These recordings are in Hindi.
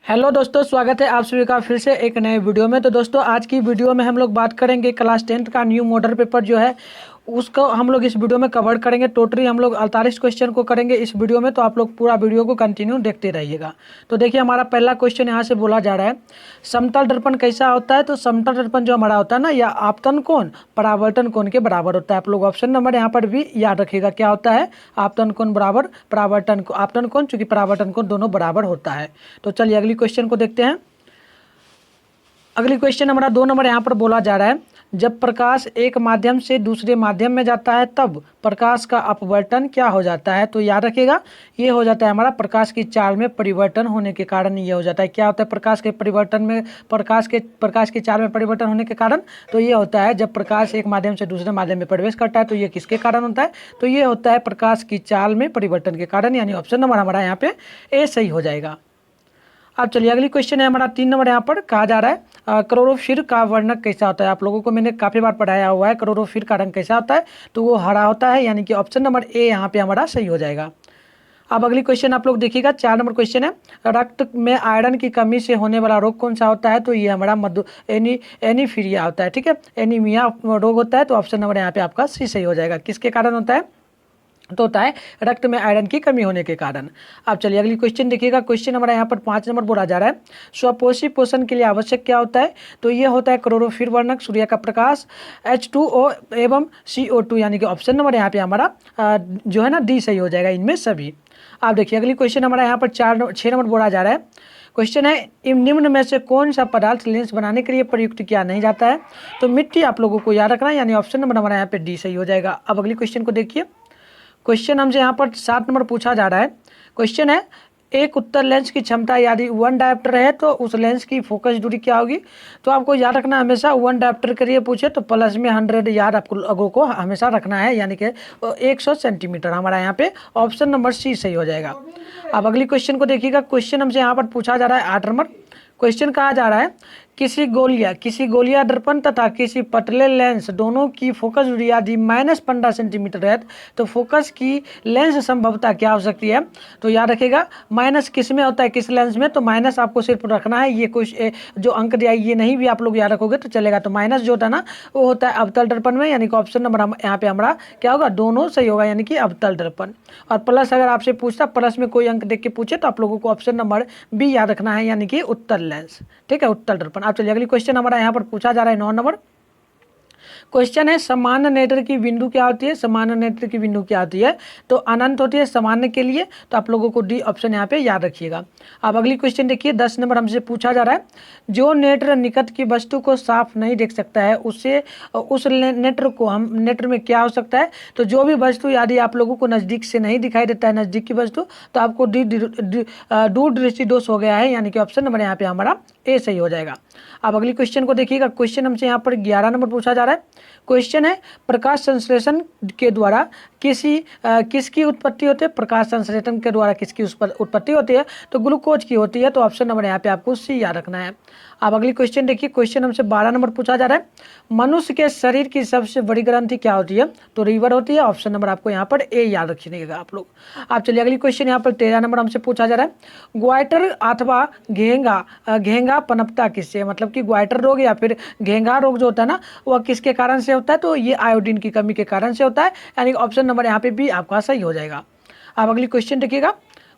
हेलो दोस्तों, स्वागत है आप सभी का फिर से एक नए वीडियो में। तो दोस्तों, आज की वीडियो में हम लोग बात करेंगे क्लास 10th का न्यू मॉडल पेपर जो है उसको हम लोग इस वीडियो में कवर करेंगे। टोटली हम लोग 48 क्वेश्चन को करेंगे इस वीडियो में, तो आप लोग पूरा वीडियो को कंटिन्यू देखते रहिएगा। तो देखिए, हमारा पहला क्वेश्चन यहाँ से बोला जा रहा है, समतल दर्पण कैसा होता है। तो समतल दर्पण जो हमारा होता है ना, या आपतन कोण परावर्तन कोण के बराबर होता है। आप लोग ऑप्शन नंबर यहाँ पर भी याद रखिएगा, क्या होता है, आपतन कोण बराबर परावर्तन कोण। आपतन कोण चूंकि परावर्तन कोण दोनों बराबर होता है। तो चलिए अगली क्वेश्चन को देखते हैं। अगली क्वेश्चन हमारा 2 नंबर यहाँ पर बोला जा रहा है, जब प्रकाश एक माध्यम से दूसरे माध्यम में जाता है तब प्रकाश का अपवर्तन क्या हो जाता है। तो याद रखिएगा, ये हो जाता है हमारा प्रकाश की चाल में परिवर्तन होने के कारण ये हो जाता है। क्या होता है प्रकाश के परिवर्तन में, प्रकाश की चाल में परिवर्तन होने के कारण। तो ये होता है जब प्रकाश एक माध्यम से दूसरे माध्यम में प्रवेश करता है, तो ये किसके कारण होता है। तो ये होता है प्रकाश की चाल में परिवर्तन के कारण, यानी ऑप्शन नंबर हमारा यहाँ पे ए सही हो जाएगा। अब चलिए अगली क्वेश्चन है हमारा 3 नंबर। यहाँ पर कहा जा रहा है, क्लोरोफिल का वर्णक कैसा होता है। आप लोगों को मैंने काफ़ी बार पढ़ाया हुआ है, क्लोरोफिल का रंग कैसा होता है, तो वो हरा होता है, यानी कि ऑप्शन नंबर ए यहाँ पे हमारा सही हो जाएगा। अब अगली क्वेश्चन आप लोग देखिएगा, 4 नंबर क्वेश्चन है, रक्त में आयरन की कमी से होने वाला रोग कौन सा होता है। तो ये हमारा एनीफीरिया होता है, ठीक है, एनीमिया रोग होता है। तो ऑप्शन नंबर यहाँ पे आपका सी सही हो जाएगा। किसके कारण होता है, तो होता है रक्त में आयरन की कमी होने के कारण। अब चलिए अगली क्वेश्चन देखिएगा। क्वेश्चन हमारा यहाँ पर 5 नंबर बोला जा रहा है, स्वपोषी पोषण के लिए आवश्यक क्या होता है। तो ये होता है क्लोरोफिल वर्णक, सूर्य का प्रकाश, H2O एवं CO2, यानी कि ऑप्शन नंबर यहाँ पे हमारा जो है ना डी सही हो जाएगा इनमें सभी। आप देखिए अगली क्वेश्चन हमारा यहाँ पर 6 नंबर बोला जा रहा है। क्वेश्चन है, निम्न में से कौन सा पदार्थ लेंस बनाने के लिए प्रयुक्त किया नहीं जाता है। तो मिट्टी आप लोगों को याद रखना है, यानी ऑप्शन नंबर हमारा यहाँ पे डी सही हो जाएगा। अब अगली क्वेश्चन को देखिए। क्वेश्चन हमसे यहाँ पर 7 नंबर पूछा जा रहा है। क्वेश्चन है, एक उत्तर लेंस की क्षमता यदि 1 डायोप्टर है तो उस लेंस की फोकस दूरी क्या होगी। तो आपको याद रखना हमेशा 1 डायोप्टर के लिए पूछे तो प्लस में 100 याद आप लोगों को हमेशा रखना है, यानी कि 100 सेंटीमीटर हमारा यहाँ पे ऑप्शन नंबर सी सही हो जाएगा। अब अगली क्वेश्चन को देखिएगा। क्वेश्चन हमसे यहाँ पर पूछा जा रहा है 8 नंबर। क्वेश्चन कहा जा रहा है, किसी गोलिया दर्पण तथा किसी पतले लेंस दोनों की फोकस दूरी यदि -15 सेंटीमीटर है तो फोकस की लेंस संभवता क्या हो सकती है। तो याद रखिएगा, माइनस किस में होता है, किस लेंस में, तो माइनस आपको सिर्फ रखना है। ये कुछ जो अंक दिया ये नहीं भी आप लोग याद रखोगे तो चलेगा। तो माइनस जो होता है ना वो होता है अवतल दर्पण में, यानी कि ऑप्शन नंबर यहाँ पे हमारा क्या होगा, दोनों सही होगा, यानी कि अवतल दर्पण। और प्लस अगर आपसे पूछता प्लस में कोई अंक देख के पूछे तो आप लोगों को ऑप्शन नंबर बी याद रखना है, यानी कि उत्तल लेंस, ठीक है, उत्तल दर्पण। आप चलिए अगली क्वेश्चन हमारा यहाँ पर पूछा जा रहा है 9 नंबर। क्वेश्चन है, सामान्य नेत्र की बिंदु क्या होती है। सामान्य नेत्र की बिंदु क्या होती है, तो अनंत होती है सामान्य के लिए। तो आप लोगों को डी ऑप्शन यहाँ पे याद रखिएगा। अब अगली क्वेश्चन देखिए, 10 नंबर हमसे पूछा जा रहा है, जो नेत्र निकट की वस्तु को साफ नहीं देख सकता है उससे उस नेत्र को हम नेत्र में क्या हो सकता है। तो जो भी वस्तु यदि आप लोगों को नज़दीक से नहीं दिखाई देता है, नज़दीक की वस्तु, तो आपको दूर दृष्टि दोष हो गया है, यानी कि ऑप्शन नंबर यहाँ पे हमारा ए सही हो जाएगा। अब अगली क्वेश्चन को देखिएगा। क्वेश्चन हमसे यहाँ पर 11 नंबर पूछा जा रहा है। क्वेश्चन है, प्रकाश संश्लेषण के द्वारा किसकी उत्पत्ति होती है। प्रकाश संश्लेषण के द्वारा किसकी उत्पत्ति होती है, तो ग्लूकोज की होती है। तो ऑप्शन नंबर यहाँ पे आपको सी याद रखना है। अब अगली क्वेश्चन देखिए। क्वेश्चन हमसे 12 नंबर पूछा जा रहा है, मनुष्य के शरीर की सबसे बड़ी ग्रंथि क्या होती है। तो लीवर होती है। ऑप्शन नंबर आपको यहाँ पर ए याद रखिएगा आप लोग। आप चलिए अगली क्वेश्चन यहाँ पर 13 नंबर हमसे पूछा जा रहा है, ग्वाइटर अथवा घेंगा पनपता किससे, मतलब कि ग्वाइटर रोग या फिर घेंगा रोग जो होता है ना वह किसके कारण से होता है। तो ये आयोडीन की कमी के कारण से होता है, यानी ऑप्शन नंबर यहाँ पे भी आपका सही हो जाएगा। अब अगली क्वेश्चन देखिएगा।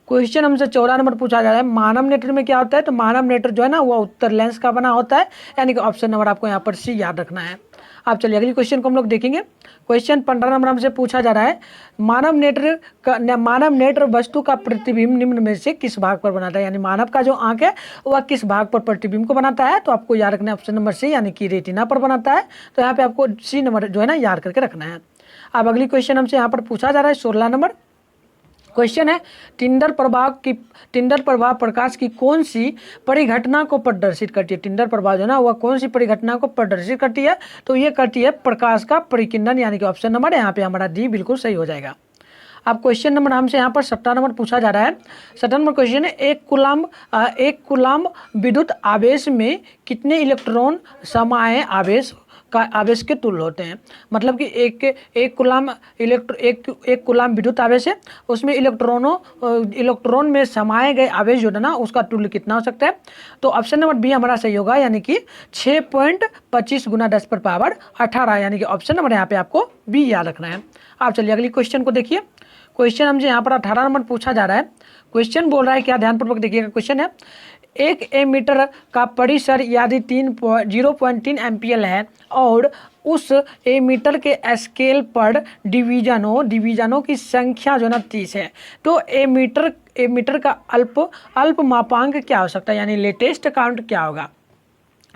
क्वेश्चन हमसे 14 नंबर पूछा जा रहा है, मानव नेत्र में क्या होता है। तो मानव नेत्र जो है ना वह उत्तर लेंस का बना होता है, यानी कि ऑप्शन नंबर आपको यहाँ पर सी याद रखना है। आप चलिए अगली क्वेश्चन को हम लोग देखेंगे। क्वेश्चन 15 नंबर हमसे पूछा जा रहा है, मानव नेत्र वस्तु का प्रतिबिंब निम्न में से किस भाग पर बनाता है, यानी मानव का जो आंख है वह किस भाग पर प्रतिबिंब को बनाता है। तो आपको याद रखना है ऑप्शन नंबर सी, यानी कि रेटिना पर बनाता है। तो यहाँ पे आपको सी नंबर जो है ना याद करके रखना है। अब अगली क्वेश्चन हमसे यहाँ पर पूछा जा रहा है 16 नंबर। क्वेश्चन है, टिंडर प्रभाव प्रकाश की कौन सी परिघटना को प्रदर्शित करती है। टिंडर प्रभाव जो ना वह कौन सी परिघटना को प्रदर्शित करती है। तो ये करती है प्रकाश का परिकिंडन, यानी कि ऑप्शन नंबर यहाँ पे हमारा डी बिल्कुल सही हो जाएगा। अब क्वेश्चन नंबर हमसे यहाँ पर 17 नंबर पूछा जा रहा है। 17 नंबर क्वेश्चन है, एक कुलाम विद्युत आवेश में कितने इलेक्ट्रॉन समाये आवेश का आवेश के तुल्य होते हैं। मतलब कि एक कूलाम विद्युत आवेश है, उसमें इलेक्ट्रॉन में समाये गए आवेश जो है ना उसका तुल्य कितना हो सकता है। तो ऑप्शन नंबर बी हमारा सही होगा, यानी कि 6.25 × 10⁻18, यानी कि ऑप्शन नंबर यहाँ पे आपको बी याद रखना है। आप चलिए अगली क्वेश्चन को देखिए। क्वेश्चन हमसे यहाँ पर 18 नंबर पूछा जा रहा है। क्वेश्चन बोल रहा है, क्या ध्यानपूर्वक देखिएगा। क्वेश्चन है, एक एमीटर का परिसर यदि 0.3 एम्पियर है और उस एमीटर के स्केल पर डिवीजनों की संख्या जो ना 30 है, तो एमीटर का अल्प मापांक क्या हो सकता है, यानी लेटेस्ट काउंट क्या होगा।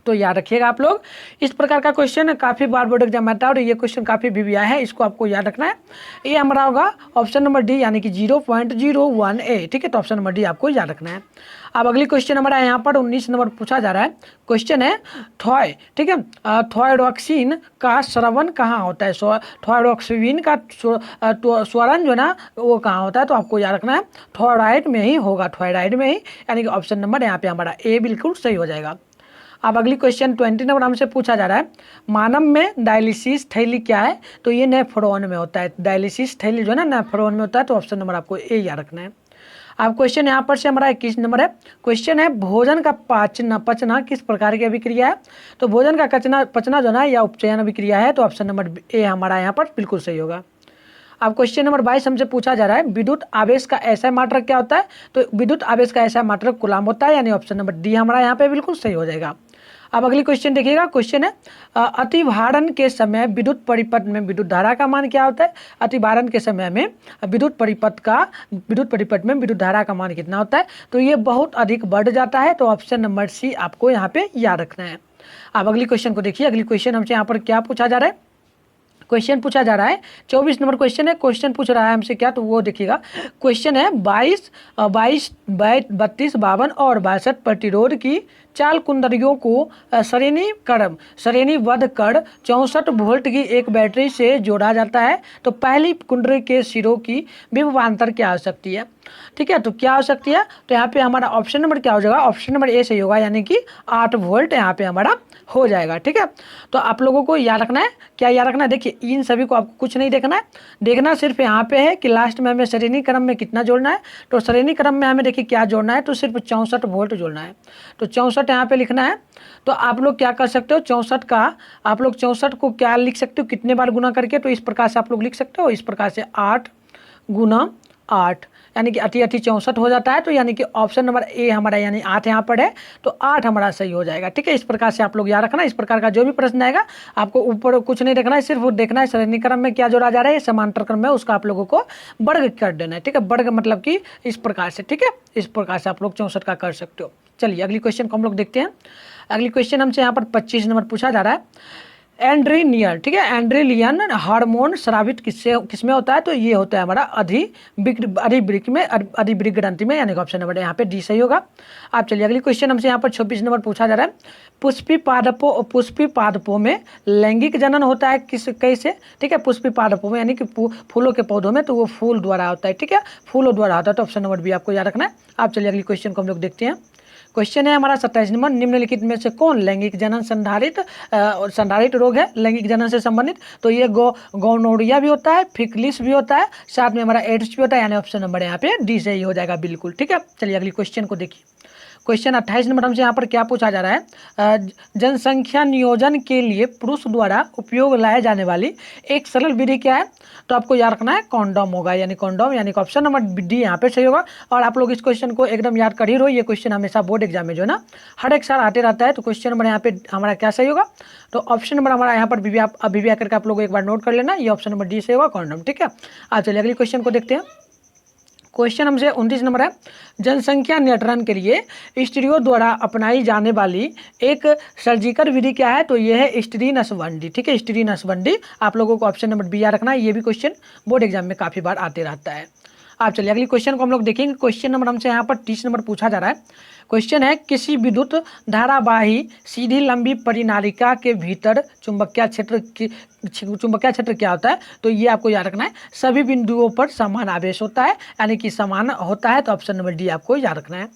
तो याद रखिएगा आप लोग, इस प्रकार का क्वेश्चन काफ़ी बार बोर्ड एग्जाम आता है और ये क्वेश्चन काफ़ी भी आया है, इसको आपको याद रखना है। ये हमारा होगा ऑप्शन नंबर डी, यानी कि 0.01A। ठीक है, तो ऑप्शन नंबर डी आपको याद रखना है। अब अगली क्वेश्चन हमारा यहाँ पर 19 नंबर पूछा जा रहा है। क्वेश्चन है थॉय, ठीक है, थॉयरोक्सिन का स्रवण कहाँ होता है। थॉयरोक्सिन का स्वरण जो ना वो कहाँ होता है, तो आपको याद रखना है थॉयराइड में ही होगा, थॉयराइड में ही, यानी कि ऑप्शन नंबर यहाँ पे हमारा ए बिल्कुल सही हो जाएगा। अब अगली क्वेश्चन 20 नंबर हमसे पूछा जा रहा है, मानव में डायलिसिस थैली क्या है, तो ये नेफ्रॉन में होता है। डायलिसिस थैली जो है ना नेफ्रॉन में होता है, तो ऑप्शन नंबर आपको ए याद रखना है। अब क्वेश्चन यहाँ पर से हमारा 21 नंबर है। क्वेश्चन है, भोजन का पचना किस प्रकार की अभिक्रिया है, तो भोजन का पचना जो ना या उपचयन अभिक्रिया है, तो ऑप्शन नंबर ए हमारा यहाँ पर बिल्कुल सही होगा। अब क्वेश्चन नंबर 22 हमसे पूछा जा रहा है, विद्युत आवेश का ऐसा मात्रक क्या होता है, तो विद्युत आवेश का ऐसा मात्रक कूलाम होता है, यानी ऑप्शन नंबर डी हमारा यहाँ पे बिल्कुल सही हो जाएगा। अब अगली क्वेश्चन देखिएगा। क्वेश्चन है, अतिभारण के समय विद्युत परिपथ में विद्युत धारा का मान क्या होता है। अतिभारण के समय में विद्युत परिपथ में विद्युत धारा का मान कितना होता है, तो ये बहुत अधिक बढ़ जाता है, तो ऑप्शन नंबर सी आपको यहाँ पे याद रखना है। अब अगली क्वेश्चन को देखिए। अगली क्वेश्चन हमसे यहाँ पर क्या पूछा जा रहा है, क्वेश्चन पूछा जा रहा है 24 नंबर क्वेश्चन है। क्वेश्चन पूछ रहा है हमसे क्या, तो वो देखिएगा। क्वेश्चन है 22, 32, 52 और 62 प्रतिरोध की चाल कुंडलियों को श्रेणीबद्ध कर 64 वोल्ट की एक बैटरी से जोड़ा जाता है, तो पहली कुंडली के सिरों की विभवांतर क्या हो सकती है। ठीक है, तो क्या हो सकती है, तो यहाँ पे हमारा ऑप्शन नंबर क्या हो जाएगा, ऑप्शन नंबर ए सही होगा, यानी कि 8 वोल्ट यहाँ पे हमारा हो जाएगा। ठीक है, तो आप लोगों को याद रखना है, क्या याद रखना है, देखिए इन सभी को आपको कुछ नहीं देखना है, देखना सिर्फ यहाँ पे है कि लास्ट में हमें श्रेणी क्रम में कितना जोड़ना है। तो श्रेणी क्रम में हमें देखिए क्या जोड़ना है, तो सिर्फ 64 वोल्ट जोड़ना है, तो 64 यहाँ पे लिखना है। तो आप लोग क्या कर सकते हो, 64 का आप लोग 64 को क्या लिख सकते हो, कितने बार गुना करके, तो इस प्रकार से आप लोग लिख सकते हो, इस प्रकार से 8 × 8, यानी कि 8 64 हो जाता है, तो यानी कि ऑप्शन नंबर ए हमारा यानी 8 यहाँ पर है, तो 8 हमारा सही हो जाएगा। ठीक है, इस प्रकार से आप लोग याद रखना। इस प्रकार का जो भी प्रश्न आएगा आपको ऊपर कुछ नहीं देखना है, सिर्फ देखना है श्रेणी क्रम में क्या जोड़ा जा रहा है, समांतर क्रम में उसका आप लोगों को वर्ग कर देना है। ठीक है, वर्ग मतलब कि इस प्रकार से। ठीक है, इस प्रकार से आप लोग 64 का कर सकते हो। चलिए अगली क्वेश्चन को हम लोग देखते हैं। अगली क्वेश्चन हमसे यहाँ पर 25 नंबर पूछा जा रहा है, एंड्रीनियर, ठीक है, एंड्रीलियन हार्मोन स्रावित किसमें होता है, तो ये होता है हमारा अधिवृक्क ग्रंथि में, यानी कि ऑप्शन नंबर यहाँ पे डी सही होगा। आप चलिए अगली क्वेश्चन हमसे यहाँ पर 26 नंबर पूछा जा रहा है, पुष्पी पादपों में लैंगिक जनन होता है कैसे। ठीक है, पुष्पी पादपों में यानी कि फूलों के पौधों में, तो वो फूल द्वारा होता है। ठीक है, फूलों द्वारा होता है, तो ऑप्शन नंबर बी आपको याद रखना है। आप चलिए अगली क्वेश्चन को हम लोग देखते हैं। क्वेश्चन है हमारा 27 नंबर, निम्नलिखित में से कौन लैंगिक जनन संधारित रोग है, लैंगिक जनन से संबंधित, तो ये गोनोरिया भी होता है, फिकलिस भी होता है, साथ में हमारा एड्स भी होता है, यानी ऑप्शन नंबर यहाँ पे डी सही हो जाएगा बिल्कुल। ठीक है, चलिए अगली क्वेश्चन को देखिए। क्वेश्चन 28 नंबर हमसे यहाँ पर क्या पूछा जा रहा है, जनसंख्या नियोजन के लिए पुरुष द्वारा उपयोग लाए जाने वाली एक सरल विधि क्या है, तो आपको याद रखना है कॉन्डोम होगा, यानी कॉन्डोम, यानी ऑप्शन नंबर डी यहाँ पे सही होगा। और आप लोग इस क्वेश्चन को एकदम याद कर ही रहो, ये क्वेश्चन हमेशा बोर्ड एग्जाम में जो है ना हर एक साल आते रहता है, तो क्वेश्चन नंबर यहाँ पे हमारा क्या सही होगा, तो ऑप्शन नंबर हमारा यहाँ पर अभी करके आप लोग एक बार नोट कर लेना, ये ऑप्शन नंबर डी सही होगा, कॉन्डोम। ठीक है, आप चलिए अगली क्वेश्चन को देखते हैं। क्वेश्चन हमसे 29 नंबर है, जनसंख्या नियंत्रण के लिए स्त्रियों द्वारा अपनाई जाने वाली एक सर्जिकल विधि क्या है, तो यह है स्त्री नसबंदी। ठीक है, स्त्री नसबंदी, आप लोगों को ऑप्शन नंबर बी याद रखना है, ये भी क्वेश्चन बोर्ड एग्जाम में काफ़ी बार आते रहता है। आप चलिए अगली क्वेश्चन को हम लोग देखेंगे। क्वेश्चन नंबर हमसे यहाँ पर 30 नंबर पूछा जा रहा है। क्वेश्चन है, किसी विद्युत धारावाही सीधी लंबी परिनालिका के भीतर चुंबकीय क्षेत्र क्या होता है? तो ये आपको याद रखना है, सभी बिंदुओं पर समान आवेश होता है, यानी कि समान होता है। तो ऑप्शन नंबर डी आपको याद रखना है।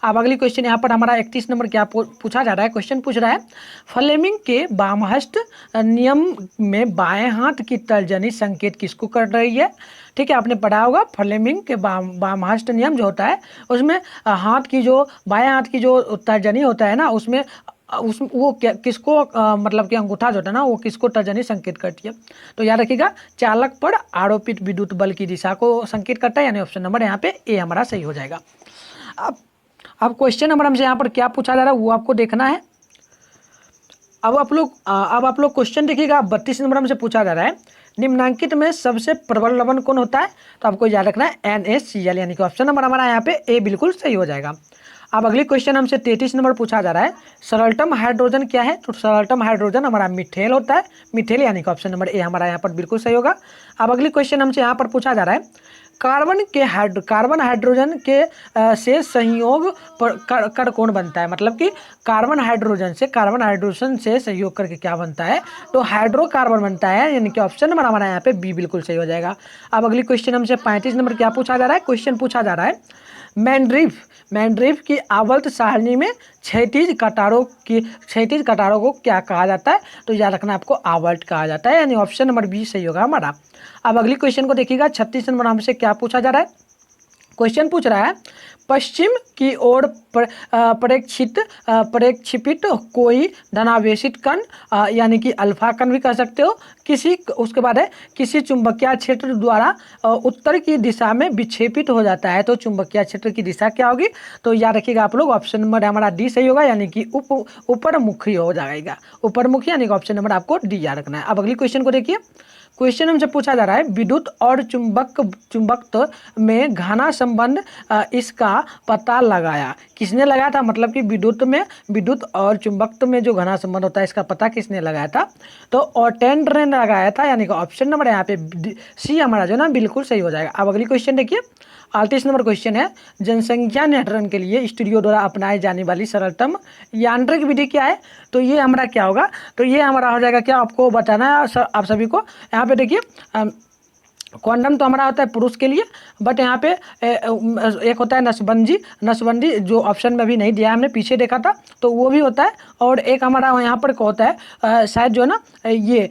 अब अगली क्वेश्चन यहाँ पर हमारा 31 नंबर क्या पूछा जा रहा है। क्वेश्चन पूछ रहा है, फ्लेमिंग के बामहस्त नियम में बाएं हाथ की तर्जनी संकेत किसको कर रही है? ठीक है, आपने पढ़ा होगा फ्लेमिंग के बामहस्त नियम जो होता है उसमें हाथ की जो बाएं हाथ की जो तर्जनी होता है ना, उसमें वो किसको मतलब कि अंगूठा जो होता है ना, वो किसको तर्जनी संकेत करती है? तो याद रखिएगा, चालक पर आरोपित विद्युत बल की दिशा को संकेत करता है, यानी ऑप्शन नंबर यहाँ पे ए हमारा सही हो जाएगा। अब क्वेश्चन नंबर हमसे यहाँ पर क्या पूछा जा रहा है वो आपको देखना है। अब आप लोग क्वेश्चन देखिएगा। 32 नंबर हमसे पूछा जा रहा है, निम्नांकित में सबसे प्रबल लवण कौन होता है? तो आपको याद रखना है NaCl, यानी कि ऑप्शन नंबर हमारा यहाँ पे ए बिल्कुल सही हो जाएगा। अब अगली क्वेश्चन हमसे 33 नंबर पूछा जा रहा है, सरलतम हाइड्रोजन क्या है? तो सरलतम हाइड्रोजन हमारा मिथेल होता है, मिथेल, यानी कि ऑप्शन नंबर ए हमारा यहाँ पर बिल्कुल सही होगा। अब अगली क्वेश्चन हमसे यहाँ पर पूछा जा रहा है, कार्बन हाइड्रोजन के से संयोग कर कौन बनता है? मतलब कि कार्बन हाइड्रोजन से संयोग करके क्या बनता है? तो हाइड्रोकार्बन बनता है, यानी कि ऑप्शन नंबर हमारा यहाँ पे बी बिल्कुल सही हो जाएगा। अब अगली क्वेश्चन हमसे 35 नंबर क्या पूछा जा रहा है। क्वेश्चन पूछा जा रहा है, मैंड्रिफ की आवर्त सारणी में क्षैतिज कटारों को क्या कहा जाता है? तो याद रखना आपको आवर्त कहा जाता है, यानी ऑप्शन नंबर बी सही होगा हमारा। अब अगली क्वेश्चन को देखिएगा। 36 नंबर हमसे क्या पूछा जा रहा है। क्वेश्चन पूछ रहा है, पश्चिम की ओर प्रक्षेपित कोई धनावेशित कण, यानी कि अल्फा कण भी कह सकते हो, उसके बाद है किसी चुंबकीय क्षेत्र द्वारा उत्तर की दिशा में विक्षेपित हो जाता है, तो चुंबकीय क्षेत्र की दिशा क्या होगी? तो याद रखिएगा आप लोग, ऑप्शन नंबर हमारा डी सही होगा, यानी कि ऊपरमुखी हो जाएगा, ऊपरमुखी, यानी कि ऑप्शन नंबर आपको डी याद रखना है। अब अगली क्वेश्चन को देखिए। क्वेश्चन हमसे पूछा जा रहा है, विद्युत और चुंबकत्व में घना संबंध इसका पता लगाया किसने लगाया था? मतलब कि विद्युत और चुंबकत्व में जो घना संबंध होता है इसका पता किसने लगाया था? तो ऑर्टेंड ने लगाया था, यानी कि ऑप्शन नंबर यहाँ पे सी हमारा जो ना बिल्कुल सही हो जाएगा। अब अगली क्वेश्चन देखिए। 38 नंबर क्वेश्चन है, जनसंख्या नियंत्रण के लिए स्टूडियो द्वारा अपनाई जाने वाली सरलतम यांत्रिक विधि क्या है? तो ये हमारा क्या होगा? तो ये हमारा हो जाएगा, क्या आपको बताना है आप सभी को। यहाँ पे देखिए, क्वांटम तो हमारा होता है पुरुष के लिए, बट यहाँ पे एक होता है नसबंदी जो ऑप्शन में भी नहीं दिया, हमने पीछे देखा था, तो वो भी होता है। और एक हमारा यहाँ पर क्या होता है, शायद जो है ना ये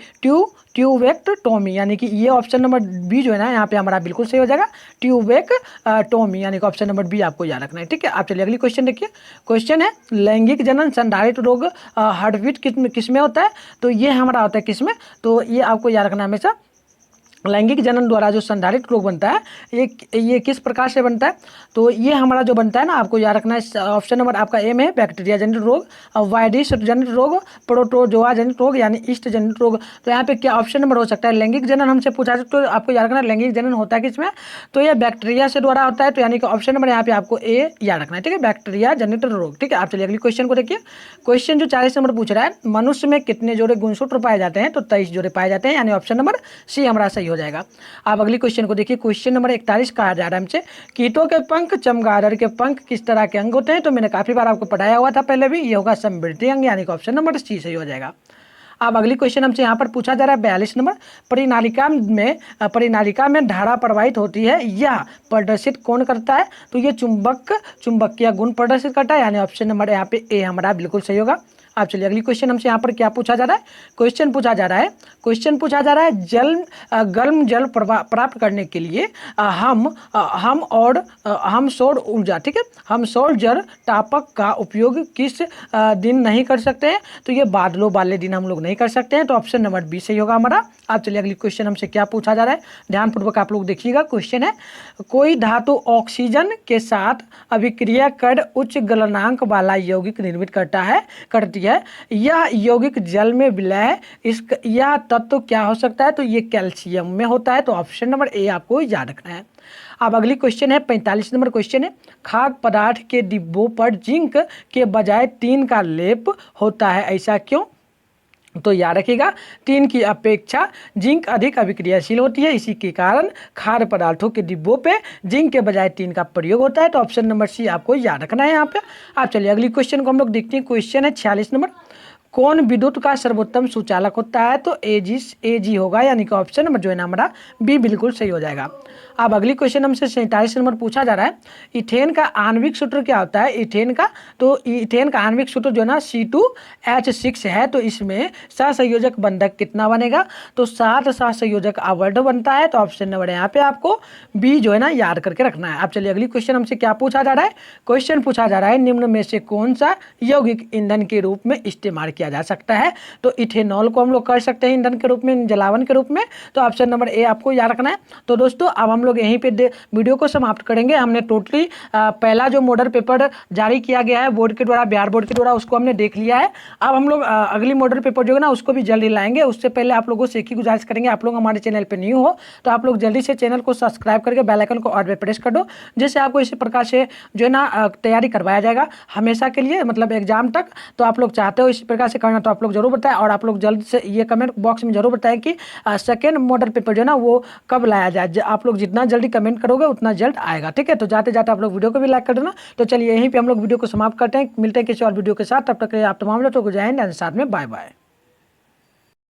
ट्यूबेक्टोमी, यानी कि ये ऑप्शन नंबर बी जो है ना यहाँ पे हमारा बिल्कुल सही हो जाएगा, ट्यूबेक्टोमी, यानी कि ऑप्शन नंबर बी आपको याद रखना है। ठीक है, आप चलिए अगली क्वेश्चन देखिए। क्वेश्चन है, लैंगिक जनन संधारित रोग हार्टबीट किसमें होता है? तो ये हमारा होता है किसमें? तो ये आपको याद रखना हमेशा, लैंगिक जनन द्वारा जो संधारित रोग बनता है ये किस प्रकार से बनता है? तो ये हमारा जो बनता है ना, आपको याद रखना है, ऑप्शन नंबर आपका ए में बैक्टीरिया जनित रोग, वायरस जनित रोग, प्रोटोजोआ जनित रोग, यानी ईस्ट जनित रोग। तो यहाँ पे क्या ऑप्शन नंबर हो सकता है? लैंगिक जनन हमसे पूछा है, तो आपको याद रखना है लैंगिक जनन होता है किसमें? तो ये बैक्टीरिया से द्वारा होता है, तो यानी कि ऑप्शन नंबर यहाँ पे आपको ए याद रखना है। ठीक है, बैक्टीरिया जनित रोग। ठीक है, आप चलिए अगली क्वेश्चन को देखिए। क्वेश्चन जो 40 नंबर पूछ रहा है, मनुष्य में कितने जोड़े गुणसूत्र पाए जाते हैं? तो 23 जोड़े पाए जाते हैं, यानी ऑप्शन नंबर सी हमारा सही हो जाएगा। आप अगली क्वेश्चन को देखिए। क्वेश्चन नंबर 41 कहा जा रहा है हमसे, कीटों के पंख, चमगादड़ के पंख किस तरह के अंग होते हैं? तो मैंने काफी बार आपको पढ़ाया हुआ था पहले भी, ये होगा समृद्धि अंग, यानी कि ऑप्शन नंबर सी सही हो जाएगा। अब अगली क्वेश्चन हमसे यहाँ पर पूछा जा रहा है 42 नंबर, परिनालिका में धारा प्रवाहित होती है, यह प्रदर्शित कौन करता है? तो ये चुंबकीय गुण प्रदर्शित करता है, यानी ऑप्शन नंबर यहाँ पे ए हमारा बिल्कुल सही होगा। आप चलिए अगली क्वेश्चन हमसे यहाँ पर क्या पूछा जा रहा है। क्वेश्चन पूछा जा रहा है गर्म जल प्राप्त करने के लिए हम सौर ऊर्जा, ठीक है, हम सौर जल तापक का उपयोग किस दिन नहीं कर सकते हैं? तो ये बादलों वाले दिन हम लोग नहीं कर सकते हैं, तो ऑप्शन नंबर बी सही होगा हमारा। आप चलिए अगली क्वेश्चन हमसे क्या पूछा जा रहा है, ध्यानपूर्वक आप लोग देखिएगा। क्वेश्चन है, कोई धातु ऑक्सीजन के साथ अभिक्रिया कर उच्च गलनांक वाला यौगिक निर्मित करती है, यह यौगिक जल में विलय है, यह तत्व क्या हो सकता है? तो ये कैल्शियम में होता है, तो ऑप्शन नंबर ए आपको याद रखना है। अब अगली क्वेश्चन है 45 नंबर क्वेश्चन है, खाद्य पदार्थ के डिब्बों पर जिंक के बजाय टीन का लेप होता है, ऐसा क्यों? तो याद रखिएगा, टीन की अपेक्षा जिंक अधिक अभिक्रियाशील होती है, इसी के कारण खाद्य पदार्थों के डिब्बों पे जिंक के बजाय टीन का प्रयोग होता है। तो ऑप्शन नंबर सी आपको याद रखना है यहाँ पे। आप चलिए अगली क्वेश्चन को हम लोग देखते हैं। क्वेश्चन है 46 नंबर, कौन विद्युत का सर्वोत्तम सुचालक होता है? तो एजी होगा, यानी कि ऑप्शन नंबर जो है ना हमारा बी बिल्कुल सही हो जाएगा। अब अगली क्वेश्चन हमसे 47 नंबर पूछा जा रहा है, इथेन का आणविक सूत्र क्या होता है? इथेन का, तो इथेन का आणविक सूत्र जो है ना C2H6 है। तो इसमें सहसंयोजक बंधक कितना बनेगा? तो 7 सहसंयोजक आवर्त बनता है। तो ऑप्शन नंबर यहाँ पे आपको बी जो है ना याद करके रखना है। अब चलिए अगली क्वेश्चन हमसे क्या पूछा जा रहा है? क्वेश्चन पूछा जा रहा है, निम्न में से कौन सा यौगिक ईंधन के रूप में इस्तेमाल किया जा सकता है? तो इथेनॉल को हम लोग कर सकते हैं ईंधन के रूप में, जलावन के रूप में। तो ऑप्शन नंबर ए आपको याद रखना है। तो दोस्तों अब हम लोग यहीं पे वीडियो को समाप्त करेंगे। हमने टोटली पहला जो मॉडल पेपर जारी किया गया है बोर्ड के द्वारा, बिहार बोर्ड के द्वारा, उसको हमने देख लिया है। अब हम लोग अगली मॉडल पेपर जो है ना उसको भी जल्दी लाएंगे। उससे पहले आप लोगों से एक ही गुजारिश करेंगे, आप लोग हमारे चैनल पर न्यू हो तो आप लोग जल्दी से चैनल को सब्सक्राइब करके बेल आइकन को ऑल पे प्रेस कर दो, जिससे आपको इसी प्रकार से जो है ना तैयारी करवाया जाएगा हमेशा के लिए, मतलब एग्जाम तक। तो आप लोग चाहते हो इसी प्रकार से करना तो आप लोग जरूर बताएं, और आप लोग जल्द से ये कमेंट बॉक्स में जरूर बताएं कि सेकेंड मॉडल पेपर जो है ना वो कब लाया जाए। आप लोग जितना जल्दी कमेंट करोगे उतना जल्द आएगा, ठीक है। तो जाते जाते आप लोग वीडियो को भी लाइक कर देना। तो चलिए यहीं पे हम लोग वीडियो को समाप्त करते हैं, मिलते हैं किसी और वीडियो के साथ। तब तक आप तमाम लोगों को जय हिंद, साथ में बाय बाय।